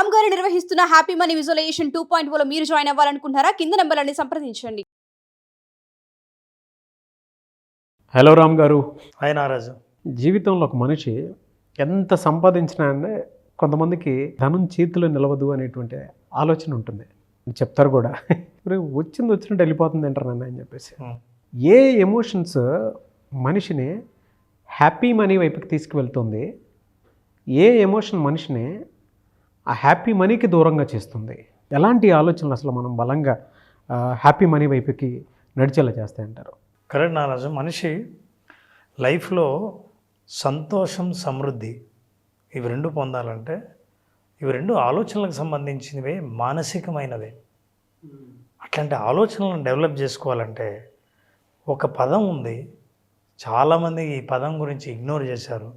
రామ్ గారు నిర్వహిస్తున్న happy money visualisation 2.0 లో మీరు జాయిన్ అవ్వాలనుకుంటున్నారా? కింద నెంబర్లని సంప్రదించండి. హలో రామ్ గారు. హాయ్ నారాజు. జీవితంలో ఒక మనిషి ఎంత సంపాదించినా అంటే కొంతమందికి ధనం చేతిలో నిలవదు అనేటువంటి ఆలోచన ఉంటుంది, చెప్తారు కూడా. వచ్చినట్టు వెళ్ళిపోతుంది అంటారు నన్ను అని చెప్పేసి. ఏ ఎమోషన్స్ మనిషిని హ్యాపీ మనీ వైపుకి తీసుకువెళ్తుంది, ఏ ఎమోషన్ మనిషిని ఆ హ్యాపీ మనీకి దూరంగా చేస్తుంది, ఎలాంటి ఆలోచనలు అసలు మనం బలంగా హ్యాపీ మనీ వైపుకి నడిచేలా చేస్తాయంటారు? కరెక్ట్ నారాజు. మనిషి లైఫ్లో సంతోషం, సమృద్ధి ఇవి రెండు పొందాలంటే ఇవి రెండు ఆలోచనలకు సంబంధించినవే, మానసికమైనవే. అట్లాంటి ఆలోచనలను డెవలప్ చేసుకోవాలంటే ఒక పదం ఉంది, చాలామంది ఈ పదం గురించి ఇగ్నోర్ చేశారు.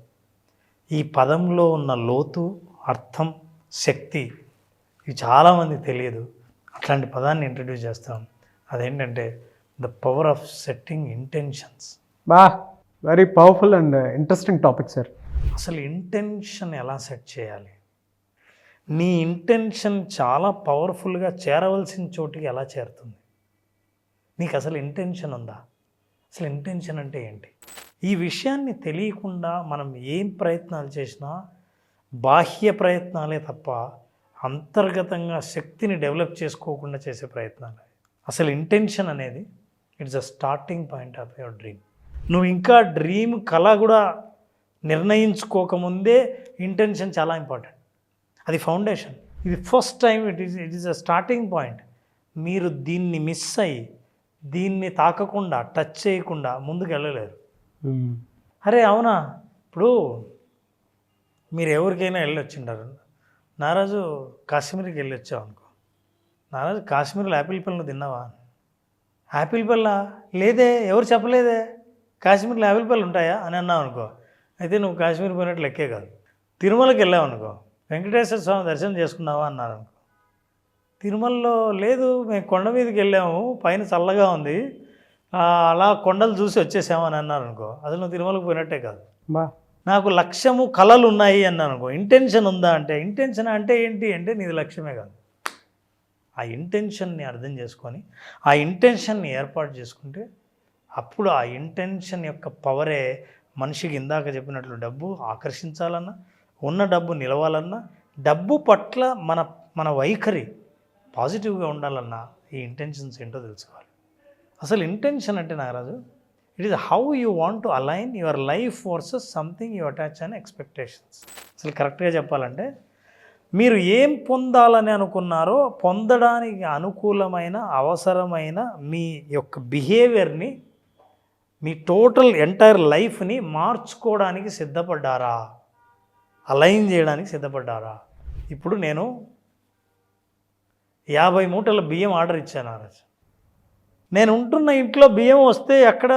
ఈ పదంలో ఉన్న లోతు, అర్థం, శక్తి ఇవి చాలామందికి తెలియదు. అట్లాంటి పదాన్ని ఇంట్రడ్యూస్ చేస్తాం. అదేంటంటే the power of setting intentions. Very powerful and interesting topic sir. అసలు ఇంటెన్షన్ ఎలా సెట్ చేయాలి, నీ ఇంటెన్షన్ చాలా పవర్ఫుల్గా చేరవలసిన చోటికి ఎలా చేరుతుంది, నీకు అసలు ఇంటెన్షన్ ఉందా, అసలు ఇంటెన్షన్ అంటే ఏంటి? ఈ విషయాన్ని తెలియకుండా మనం ఏం ప్రయత్నాలు చేసినా బాహ్య ప్రయత్నాలే తప్ప అంతర్గతంగా శక్తిని డెవలప్ చేసుకోకుండా చేసే ప్రయత్నాలు. అసలు ఇంటెన్షన్ అనేది it's a starting point of your dream. నువ్వు ఇంకా డ్రీమ్ కళ కూడా నిర్ణయించుకోకముందే ఇంటెన్షన్ చాలా ఇంపార్టెంట్. అది ఫౌండేషన్. ఇది first time it is a starting point. మీరు దీన్ని మిస్ అయ్యి దీన్ని తాకకుండా, టచ్ చేయకుండా ముందుకు వెళ్ళలేరు. అరే అవునా, ఇప్పుడు మీరు ఎవరికైనా వెళ్ళొచ్చింటారు. నారాజు కాశ్మీర్కి వెళ్ళొచ్చావు అనుకో. నారాజు కాశ్మీర్లో యాపిల్ పళ్ళు తిన్నావా? యాపిల్ పళ్ళ లేదే, ఎవరు చెప్పలేదే, కాశ్మీర్లో యాపిల్ పళ్ళు ఉంటాయా అని అన్నావు అనుకో, అయితే నువ్వు కాశ్మీర్ పోయినట్లు లెక్కే కాదు. తిరుమలకి వెళ్ళావు అనుకో, వెంకటేశ్వర స్వామి దర్శనం చేసుకున్నావా అన్నారు అనుకో. తిరుమలలో లేదు, మేము కొండ మీదకి వెళ్ళాము, పైన చల్లగా ఉంది, అలా కొండలు చూసి వచ్చేసాము అని అన్నారు అనుకో, అసలు నువ్వు తిరుమలకు పోయినట్టే కాదు. నాకు లక్ష్యము, కళలు ఉన్నాయి అన్నాను అనుకో. ఇంటెన్షన్ ఉందా అంటే, ఇంటెన్షన్ అంటే ఏంటి అంటే నీది లక్ష్యమే కాదు. ఆ ఇంటెన్షన్ని అర్థం చేసుకొని ఆ ఇంటెన్షన్ని ఏర్పాటు చేసుకుంటే అప్పుడు ఆ ఇంటెన్షన్ యొక్క పవరే మనిషికి ఇందాక చెప్పినట్లు డబ్బు ఆకర్షించాలన్నా, ఉన్న డబ్బు నిలవాలన్నా, డబ్బు పట్ల మన వైఖరి పాజిటివ్గా ఉండాలన్నా ఈ ఇంటెన్షన్స్ ఏంటో తెలుసుకోవాలి. అసలు ఇంటెన్షన్ అంటే Nagaraju, it is how you want to align your life versus something you attach and expectations. అసలు కరెక్ట్గా చెప్పాలంటే మీరు ఏం పొందాలని అనుకున్నారో పొందడానికి అనుకూలమైన, అవసరమైన మీ యొక్క బిహేవియర్ని, మీ టోటల్ ఎంటైర్ లైఫ్ని మార్చుకోవడానికి సిద్ధపడ్డారా, అలైన్ చేయడానికి సిద్ధపడ్డారా? ఇప్పుడు నేను 50 మూటల బియ్యం ఆర్డర్ ఇచ్చాను ఆ రోజు. నేను ఉంటున్న ఇంట్లో బియ్యం వస్తే ఎక్కడ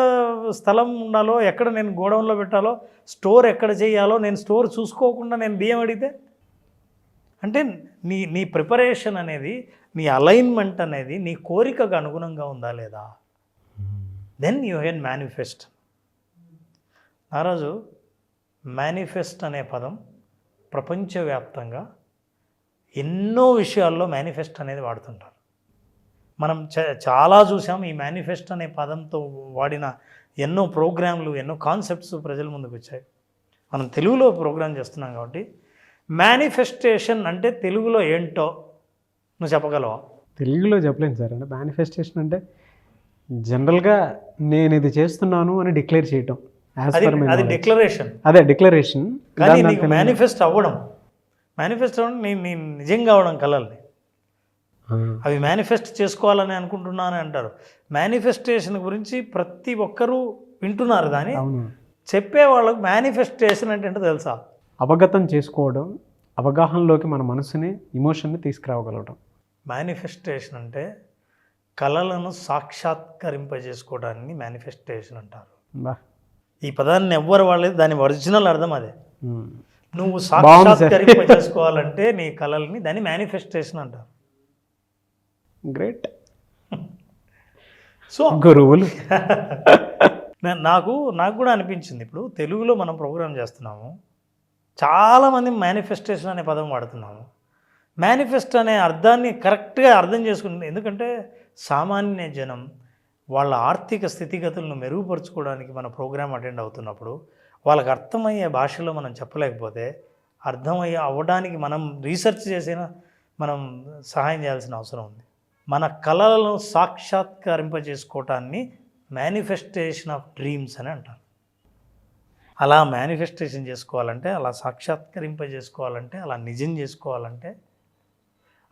స్థలం ఉండాలో, ఎక్కడ నేను గోడౌన్లో పెట్టాలో, స్టోర్ ఎక్కడ చేయాలో నేను స్టోర్ చూసుకోకుండా నేను బియ్యం అడిగితే, అంటే నీ ప్రిపరేషన్ అనేది, నీ అలైన్మెంట్ అనేది నీ కోరికకు అనుగుణంగా ఉందా లేదా? Then you can manifest. Naraju, manifest అనే పదం ప్రపంచవ్యాప్తంగా ఎన్నో విషయాల్లో మేనిఫెస్ట్ అనేది వాడుతుంటారు. మనం చాలా చూసాం. ఈ మేనిఫెస్ట్ అనే పదంతో వాడిన ఎన్నో ప్రోగ్రాంలు, ఎన్నో కాన్సెప్ట్స్ ప్రజల ముందుకు వచ్చాయి. మనం తెలుగులో ప్రోగ్రాం చేస్తున్నాం కాబట్టి మేనిఫెస్టేషన్ అంటే తెలుగులో ఏంటో నువ్వు చెప్పగలవా? తెలుగులో చెప్పలేను సార్. అంటే మేనిఫెస్టేషన్ అంటే జనరల్గా నేను ఇది చేస్తున్నాను అని డిక్లేర్ చేయటం. అది డిక్లరేషన్. అదే డిక్లరేషన్. కానీ నీకు మేనిఫెస్ట్ అవ్వడం, నేను నిజంగా అవ్వడం కలల్ని అవి మేనిఫెస్ట్ చేసుకోవాలని అనుకుంటున్నాను అంటారు. మేనిఫెస్టేషన్ గురించి ప్రతి ఒక్కరూ వింటున్నారు, కానీ చెప్పే వాళ్ళకు మేనిఫెస్టేషన్ అంటే ఏంటో తెలుసా? అవగతం చేసుకోవడం, అవగాహనలోకి మన మనసుని, ఎమోషన్ని తీసుకురావగలగడం. మేనిఫెస్టేషన్ అంటే కళలను సాక్షాత్కరింపజేసుకోవడాన్ని మేనిఫెస్టేషన్ అంటారు. ఈ పదాన్ని ఎవ్వరు వాళ్ళేది, దాని ఒరిజినల్ అర్థం అదే. నువ్వు సాక్షాత్కరింపజేసుకోవాలంటే నీ కళల్ని, దాన్ని మేనిఫెస్టేషన్ అంటారు. గ్రేట్. సో గురువులు. నాకు కూడా అనిపించింది, ఇప్పుడు తెలుగులో మనం ప్రోగ్రామ్ చేస్తున్నాము, చాలామంది మేనిఫెస్టేషన్ అనే పదం వాడుతున్నాము, మేనిఫెస్ట్ అనే అర్థాన్ని కరెక్ట్గా అర్థం చేసుకుంటుంది. ఎందుకంటే సామాన్య జనం వాళ్ళ ఆర్థిక స్థితిగతులను మెరుగుపరుచుకోవడానికి మన ప్రోగ్రామ్ అటెండ్ అవుతున్నప్పుడు వాళ్ళకి అర్థమయ్యే భాషలో మనం చెప్పలేకపోతే అవ్వడానికి మనం రీసెర్చ్ చేసిన మనం సహాయం చేయాల్సిన అవసరం ఉంది. మన కళలను సాక్షాత్కరింపజేసుకోవటాన్ని మేనిఫెస్టేషన్ ఆఫ్ డ్రీమ్స్ అని అంటారు. అలా మేనిఫెస్టేషన్ చేసుకోవాలంటే, అలా సాక్షాత్కరింపజేసుకోవాలంటే, అలా నిజం చేసుకోవాలంటే,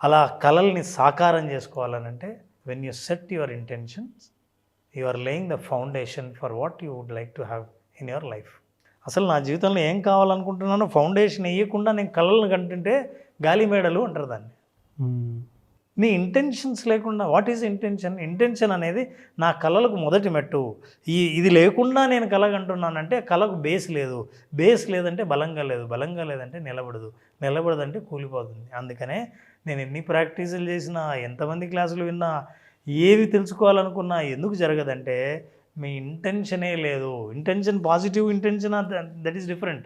అలా కళల్ని సాకారం చేసుకోవాలనంటే when you set your intentions you are laying the foundation for what you would like to have in your life. అసలు నా జీవితంలో ఏం కావాలనుకుంటున్నానో ఫౌండేషన్ వేయకుండా నేను కళలను కంటుంటే గాలి మేడలు అంటారు దాన్ని. నీ ఇంటెన్షన్స్ లేకుండా వాట్ ఈజ్ ఇంటెన్షన్? ఇంటెన్షన్ అనేది నా కళలకు మొదటి మెట్టు. ఇది లేకుండా నేను కళ కంటున్నానంటే కళకు బేస్ లేదు. బేస్ లేదంటే బలంగా లేదు. బలంగా లేదంటే నిలబడదంటే కూలిపోతుంది. అందుకనే నేను ఎన్ని ప్రాక్టీసులు చేసినా, ఎంతమంది క్లాసులు విన్నా, ఏవి తెలుసుకోవాలనుకున్నా ఎందుకు జరగదంటే మీ ఇంటెన్షనే లేదు. Intention positive intention that is different.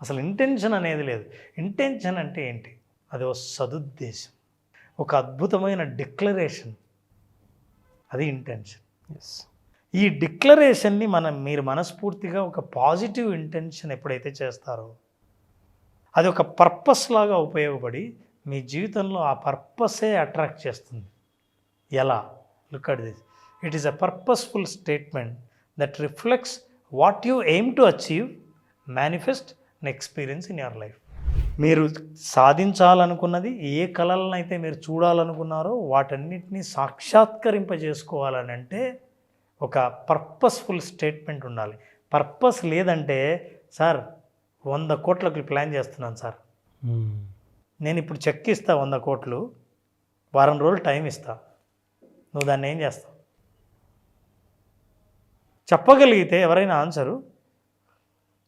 అసలు ఇంటెన్షన్ అనేది లేదు. ఇంటెన్షన్ అంటే ఏంటి? అది ఒక సదుద్దేశం, ఒక అద్భుతమైన డిక్లరేషన్, అది ఇంటెన్షన్. ఈ డిక్లరేషన్ని మీరు మనస్ఫూర్తిగా ఒక పాజిటివ్ ఇంటెన్షన్ ఎప్పుడైతే చేస్తారో అది ఒక పర్పస్ లాగా ఉపయోగపడి మీ జీవితంలో ఆ పర్పసే అట్రాక్ట్ చేస్తుంది. ఎలా? Look at this. It is a purposeful statement that reflects what you aim to achieve, manifest and experience in your life. మీరు సాధించాలనుకున్నది, ఏ కళలను అయితే మీరు చూడాలనుకున్నారో వాటన్నిటినీ సాక్షాత్కరింపజేసుకోవాలని అంటే ఒక పర్పస్ఫుల్ స్టేట్మెంట్ ఉండాలి. పర్పస్ లేదంటే, సార్ 100 కోట్లకి ప్లాన్ చేస్తున్నాను సార్, నేను ఇప్పుడు చెక్ ఇస్తా 100 కోట్లు, వారం రోజులు టైం ఇస్తా, నువ్వు దాన్ని ఏం చేస్తావు? చెప్పగలిగితే ఎవరైనా ఆన్సరు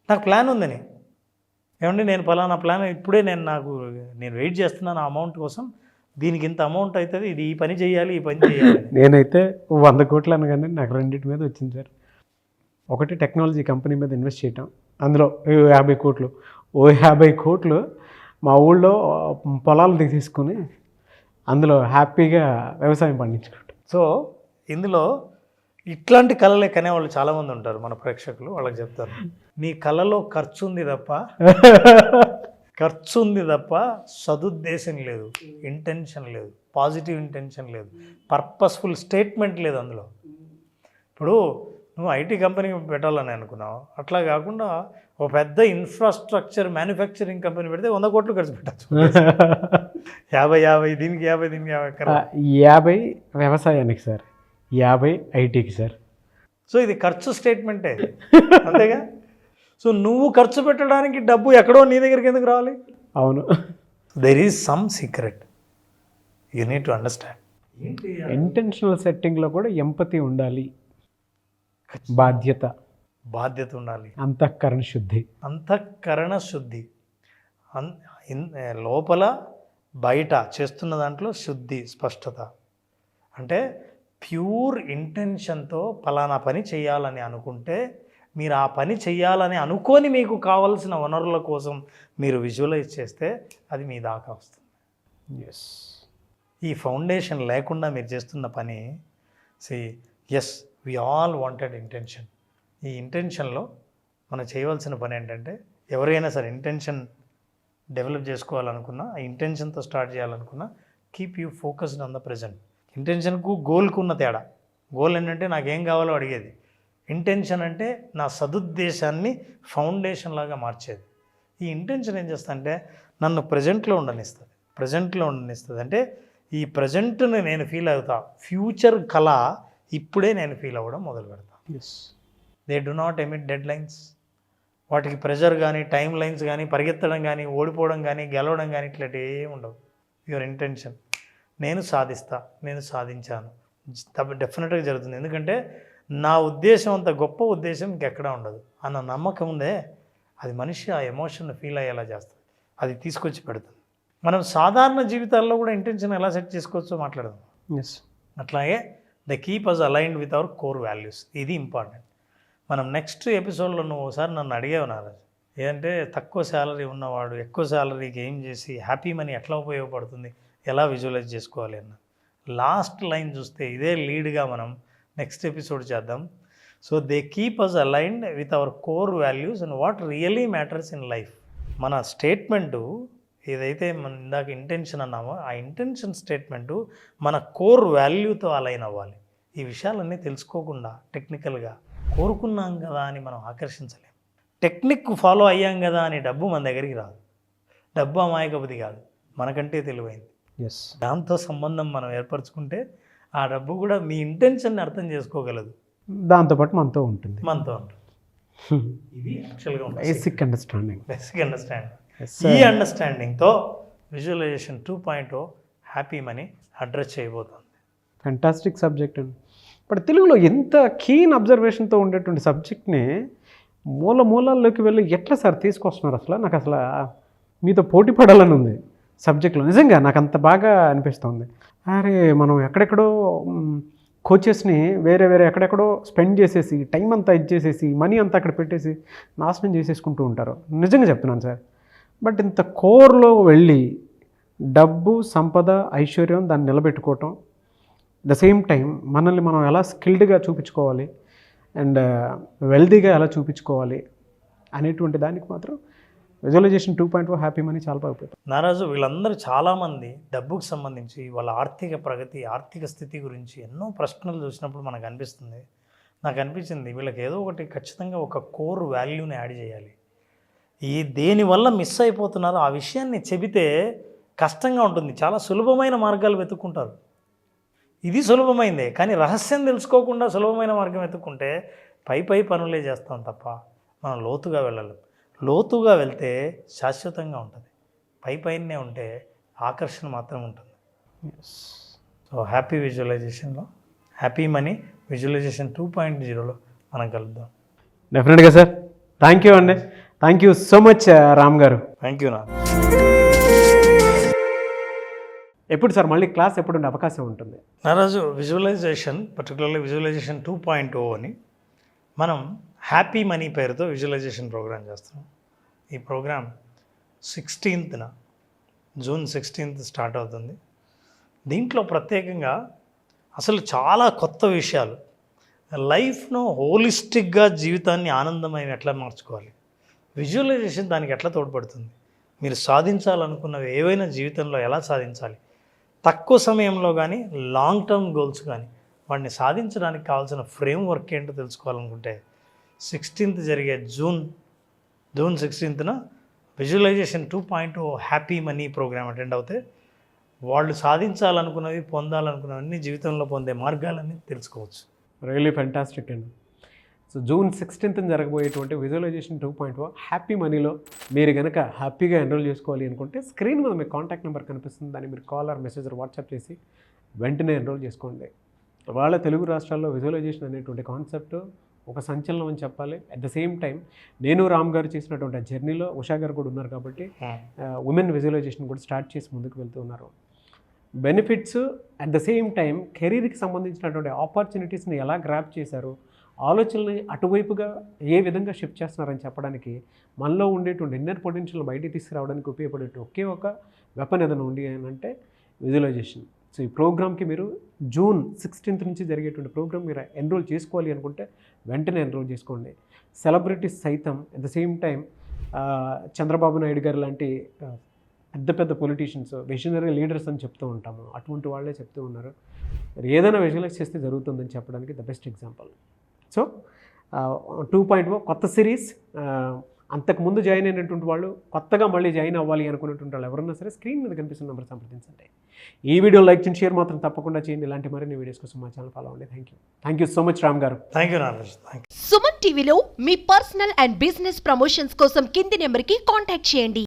నాకు ప్లాన్ ఉందని, ఏమండి నేను పలానా ప్లాన్ ఇప్పుడే నేను వెయిట్ చేస్తున్నాను ఆ అమౌంట్ కోసం, దీనికి ఇంత అమౌంట్ అవుతుంది, ఇది ఈ పని చేయాలి, ఈ పని చేయాలి. నేనైతే 100 కోట్లు అనగానే నాకు రెండింటి మీద వచ్చింది సార్. ఒకటి టెక్నాలజీ కంపెనీ మీద ఇన్వెస్ట్ చేయటం, అందులో 50 కోట్లు. 50 కోట్లు మా ఊళ్ళో పొలాలు తీసుకుని అందులో హ్యాపీగా వ్యవసాయం పండించుకుంటాం. సో ఇందులో ఇట్లాంటి కళలే కనేవాళ్ళు చాలామంది ఉంటారు మన ప్రేక్షకులు. వాళ్ళకి చెప్తారు, నీ కళలో ఖర్చు ఉంది తప్ప సదుద్దేశం లేదు, ఇంటెన్షన్ లేదు, పాజిటివ్ ఇంటెన్షన్ లేదు, పర్పస్ఫుల్ స్టేట్మెంట్ లేదు అందులో. ఇప్పుడు నువ్వు ఐటీ కంపెనీ పెట్టాలని అనుకున్నావు, అట్లా కాకుండా ఒక పెద్ద ఇన్ఫ్రాస్ట్రక్చర్ మ్యానుఫ్యాక్చరింగ్ కంపెనీ పెడితే 100 కోట్లు ఖర్చు పెట్టచ్చు. 50 దీనికి 50 వ్యవసాయానికి సార్, 50 ఐటీకి సార్. సో ఇది ఖర్చు స్టేట్మెంటే, అంతేగా? సో నువ్వు ఖర్చు పెట్టడానికి డబ్బు ఎక్కడో నీ దగ్గరికి ఎందుకు రావాలి? అవును, there is some secret you need to understand. Intentional సెట్టింగ్లో కూడా ఎంపతి ఉండాలి, బాధ్యత ఉండాలి, అంతఃకరణ శుద్ధి, లోపల బయట చేస్తున్న దాంట్లో శుద్ధి, స్పష్టత. అంటే ప్యూర్ ఇంటెన్షన్తో ఫలానా పని చేయాలని అనుకుంటే, మీరు ఆ పని చేయాలని అనుకొని మీకు కావాల్సిన వనరుల కోసం మీరు విజువలైజ్ చేస్తే అది మీ దాకా వస్తుంది. ఎస్, ఈ ఫౌండేషన్ లేకుండా మీరు చేస్తున్న పని, yes we all wanted intention. ఈ ఇంటెన్షన్లో మనం చేయవలసిన పని ఏంటంటే, ఎవరైనా సరే ఇంటెన్షన్ డెవలప్ చేసుకోవాలనుకున్నా, ఆ ఇంటెన్షన్తో స్టార్ట్ చేయాలనుకున్నా, keep you focused on the present. ఇంటెన్షన్కు గోల్కు ఉన్న తేడా, గోల్ ఏంటంటే నాకేం కావాలో అడిగేది, ఇంటెన్షన్ అంటే నా సదుద్దేశాన్ని ఫౌండేషన్ లాగా మార్చేది. ఈ ఇంటెన్షన్ ఏం చేస్తా అంటే నన్ను ప్రజెంట్లో ఉండనిస్తుంది. అంటే ఈ ప్రజెంట్ని నేను ఫీల్ అవుతా, ఫ్యూచర్ కళ ఇప్పుడే నేను ఫీల్ అవ్వడం మొదలు పెడతా. Yes, they do not emit deadlines. వాటికి ప్రెషర్ కానీ, టైం లైన్స్ కానీ, పరిగెత్తడం కానీ, ఓడిపోవడం కానీ, గెలవడం కానీ ఇట్లాంటి ఏమి ఉండవు. యువర్ ఇంటెన్షన్, నేను సాధించాను, డెఫినెట్గా జరుగుతుంది. ఎందుకంటే నా ఉద్దేశం అంత గొప్ప ఉద్దేశం ఇంకెక్కడా ఉండదు అన్న నమ్మకం ఉందే, అది మనిషి ఆ ఎమోషన్ ఫీల్ అయ్యేలా చేస్తుంది, అది తీసుకొచ్చి పెడుతుంది. మనం సాధారణ జీవితాల్లో కూడా ఇంటెన్షన్ ఎలా సెట్ చేసుకోవచ్చో మాట్లాడదాం. ఎస్, అట్లాగే the keep us aligned with our core values, ఇది ఇంపార్టెంట్. మనం నెక్స్ట్ ఎపిసోడ్లో నువ్వు ఒకసారి నన్ను అడిగేవు నారాజు, ఏంటంటే తక్కువ శాలరీ ఉన్నవాడు ఎక్కువ శాలరీకి ఏం చేసి హ్యాపీ మనీ ఎట్లా ఉపయోగపడుతుంది, ఎలా విజువలైజ్ చేసుకోవాలి అన్న లాస్ట్ లైన్ చూస్తే ఇదే లీడ్గా మనం నెక్స్ట్ ఎపిసోడ్ చేద్దాం. So they keep us aligned with our core values and what really matters in life. మన స్టేట్మెంటు ఏదైతే మనం ఇందాక ఇంటెన్షన్ అన్నామో ఆ ఇంటెన్షన్ స్టేట్మెంటు మన కోర్ వాల్యూతో అలైన్ అవ్వాలి. ఈ విషయాలన్నీ తెలుసుకోకుండా టెక్నికల్గా కోరుకున్నాం కదా అని మనం ఆకర్షించలేం. టెక్నిక్ ఫాలో అయ్యాం కదా అని డబ్బు మన దగ్గరికి రాదు. డబ్బు అమాయకబుద్ధి కాదు, మనకంటే తెలివైంది. ఎస్, దాంతో సంబంధం మనం ఏర్పరచుకుంటే ఆ డబ్బు కూడా మీ ఇంటెన్షన్ని అర్థం చేసుకోగలదు, దాంతోపాటు మనతో ఉంటుంది. మనతో ఉంటుంది. ఇది యాక్చువల్గా బేసిక్ అండర్స్టాండింగ్. Basic understanding. ఈ అండర్స్టాండింగ్తో విజువలైజేషన్ 2.0 హ్యాపీ మనీ అడ్రస్ చేయబోతుంది. ఫ్యాంటాస్టిక్ సబ్జెక్ట్ అండి. బట్ తెలుగులో ఎంత కీన్ అబ్జర్వేషన్తో ఉండేటువంటి సబ్జెక్ట్ని మూలాల్లోకి వెళ్ళి ఎట్లా సార్ తీసుకొస్తున్నారు? అసలు నాకు అసలు మీతో పోటీ పడాలని ఉంది సబ్జెక్ట్లో. నిజంగా నాకు అంత బాగా అనిపిస్తుంది. అరే మనం ఎక్కడెక్కడో కోచెస్ని వేరే ఎక్కడెక్కడో స్పెండ్ చేసేసి టైం అంతా ఇచ్చేసేసి మనీ అంతా అక్కడ పెట్టేసి నాశనం చేసేసుకుంటూ ఉంటారు. నిజంగా చెప్తున్నాను సార్. బట్ ఇంత కోర్లో వెళ్ళి డబ్బు, సంపద, ఐశ్వర్యం దాన్ని నిలబెట్టుకోవటం, ద సేమ్ టైం మనల్ని మనం ఎలా స్కిల్డ్గా చూపించుకోవాలి అండ్ వెల్దీగా ఎలా చూపించుకోవాలి అనేటువంటి దానికి మాత్రం విజువలైజేషన్ 2.0 హ్యాపీ మనీ చాలా బాగా ఉపయోగపడుతుంది. నారాజు, వీళ్ళందరూ చాలామంది డబ్బుకు సంబంధించి వాళ్ళ ఆర్థిక ప్రగతి, ఆర్థిక స్థితి గురించి ఎన్నో ప్రశ్నలు చూసినప్పుడు మనకు అనిపిస్తుంది, నాకు అనిపించింది వీళ్ళకి ఏదో ఒకటి ఖచ్చితంగా ఒక కోర్ వాల్యూని యాడ్ చేయాలి. ఈ దేనివల్ల మిస్ అయిపోతున్నారో ఆ విషయాన్ని చెబితే కష్టంగా ఉంటుంది. చాలా సులభమైన మార్గాలు వెతుక్కుంటారు. ఇది సులభమైందే, కానీ రహస్యం తెలుసుకోకుండా సులభమైన మార్గం వెతుక్కుంటే పై పనులే చేస్తాం తప్ప మనం లోతుగా వెళ్ళలేం. లోతుగా వెళ్తే శాశ్వతంగా ఉంటుంది, పైనే ఉంటే ఆకర్షణ మాత్రం ఉంటుంది. సో హ్యాపీ విజువలైజేషన్లో హ్యాపీ మనీ విజువలైజేషన్ 2.0లో మనం కలుద్దాం. డెఫినెట్గా సార్. థ్యాంక్ యూ అండి. Thank you so much Ram garu. Thank you. ఎప్పుడు సార్ మళ్ళీ క్లాస్ ఎప్పుడు ఉండే అవకాశం ఉంటుంది? నారాజు, విజువలైజేషన్ పర్టికులర్లీ విజువలైజేషన్ 2.0 అని మనం హ్యాపీ మనీ పేరుతో విజువలైజేషన్ ప్రోగ్రామ్ చేస్తున్నాం. ఈ programme 16th June 16th start అవుతుంది. దీంట్లో ప్రత్యేకంగా అసలు చాలా కొత్త విషయాలు, లైఫ్ను హోలిస్టిక్గా జీవితాన్ని ఆనందమయం ఎట్లా మార్చుకోవాలి, విజువలైజేషన్ దానికి ఎట్లా తోడ్పడుతుంది, మీరు సాధించాలనుకున్నవి ఏవైనా జీవితంలో ఎలా సాధించాలి, తక్కువ సమయంలో కానీ లాంగ్ టర్మ్ గోల్స్ కానీ వాటిని సాధించడానికి కావాల్సిన ఫ్రేమ్వర్క్ ఏంటో తెలుసుకోవాలనుకుంటే 16th జరిగే June 16th visualization 2.0 happy money program attend అవుతే వాళ్ళు సాధించాలనుకున్నవి, పొందాలనుకున్నవన్నీ జీవితంలో పొందే మార్గాలన్నీ తెలుసుకోవచ్చు. రియలీ ఫెంటాస్టిక్ అండి. సో జూన్ 16th జరగబోయేటువంటి విజువలైజేషన్ 2.0 హ్యాపీ మనీలో మీరు కనుక హ్యాపీగా ఎన్రోల్ చేసుకోవాలి అనుకుంటే స్క్రీన్ మీద మీకు కాంటాక్ట్ నెంబర్ కనిపిస్తుంది. దాన్ని మీరు కాల్ ఆర్ మెసేజ్ వాట్సాప్ చేసి వెంటనే ఎన్రోల్ చేసుకోండి. వాళ్ళ తెలుగు రాష్ట్రాల్లో విజువలైజేషన్ అనేటువంటి కాన్సెప్ట్ ఒక సంచలనం అని చెప్పాలి. అట్ ద సేమ్ టైం నేను రామ్ గారు చేసినటువంటి జర్నీలో ఉషా గారు కూడా ఉన్నారు కాబట్టి ఉమెన్ విజువలైజేషన్ కూడా స్టార్ట్ చేసి ముందుకు వెళ్తూ ఉన్నారు. Benefits at the same time కెరీర్కి సంబంధించినటువంటి ఆపర్చునిటీస్ని ఎలా గ్రాప్ చేశారు, ఆలోచనల్ని అటువైపుగా ఏ విధంగా షిఫ్ట్ చేస్తున్నారని చెప్పడానికి, మనలో ఉండేటువంటి ఇన్నర్ పొటెన్షియల్ బయటికి తీసుకురావడానికి ఉపయోగపడే ఒకే ఒక వెపన్ ఏదైనా ఉంది అని అంటే విజువలైజేషన్. సో ఈ ప్రోగ్రామ్కి మీరు జూన్ 16th నుంచి జరిగేటువంటి ప్రోగ్రామ్ మీరు ఎన్రోల్ చేసుకోవాలి అనుకుంటే వెంటనే ఎన్రోల్ చేసుకోండి. సెలబ్రిటీస్ సైతం at the same time Chandrababu Naidu గారు లాంటి పెద్ద పొలిటీషియన్స్, విజనరీ లీడర్స్ అని చెప్తూ ఉంటాము, అటువంటి వాళ్ళే చెప్తూ ఉన్నారు ఏదైనా విజువలైజ్ చేస్తే జరుగుతుందని చెప్పడానికి ద బెస్ట్ ఎగ్జాంపుల్. సో 2.0 కొత్త సిరీస్. అంతకుముందు జాయిన్ అయినటువంటి వాళ్ళు, కొత్తగా మళ్ళీ జాయిన్ అవ్వాలి అనుకున్నటువంటి వాళ్ళు ఎవరన్నా సరే స్క్రీన్ మీద కనిపిస్తున్న నెంబర్ సంప్రదించండి. ఈ వీడియో లైక్ చేయండి, షేర్ మాత్రం తప్పకుండా చేయండి. ఇలాంటి మరిన్ని వీడియోస్ కోసం మా ఛానల్ ఫాలో అవ్వండి. Thank you so much Ram garu. Thank you Naraj. Suman టీవీలో మీ పర్సనల్ అండ్ బిజినెస్ ప్రమోషన్స్ కోసం కింది నెంబర్కి కాంటాక్ట్ చేయండి.